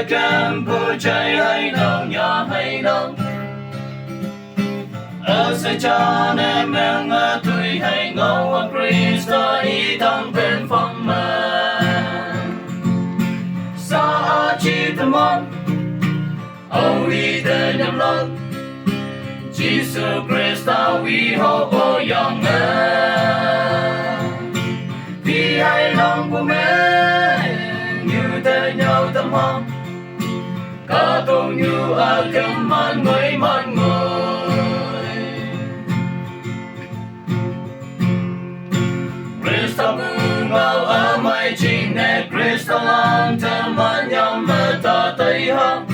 kem bù cháy hay nông nhà hay nông ở sẽ cho nên em tuổi hay ngầu ở Christa ý tăng bên phong mà sa chi tâm on oh ý tên nhầm lẫn Jesus Christa we hope for young vì hai lòng của mình như thế nhau tâm hồn cả tôn như ở cấm man người Christa vương vào ở mai chính nè Christa lang thơm man nhau mơ ta tay hông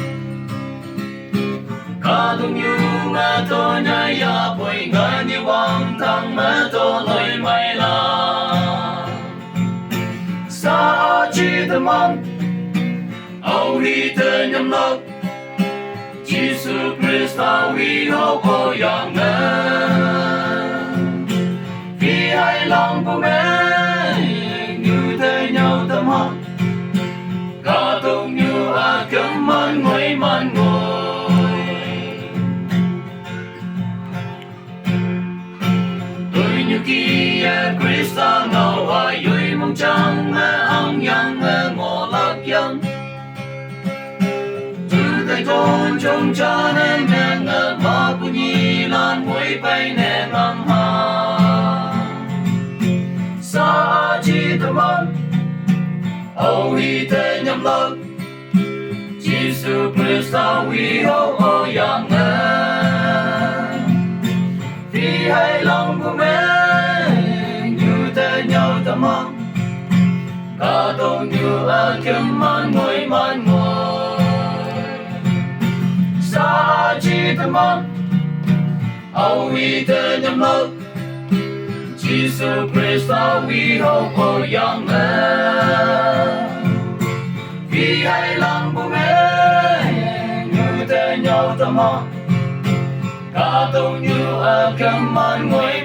cả tôn như mơ tô nhai ya bồi ngã như vang thăng mơ tô lời mày la sa chi tâm on oh he tên nhầm lộc Jesus Christa we hope for young vì hai lòng của mình như thế nhau tâm hồn cả tung như cấm man ngồi tôi như kia Christa ngầu hoài vui mong trăng ông yang ngộ lạc yang tay con trông cha nên mẹ mà cũng như lan mũi bay nè ngắm hà sa chi tâm on oh he tên nhầm lẫn Jesus Christa we hope for young vì hai lòng của mình như thế nhau tâm on cả tôn như kiếm man ngồi sa chi tâm on oh we tên nhầm lẫn Jesus Christa we hope for young vì hai lòng của mình như thế nhau tâm hồn cả tôn như cấm man ngồi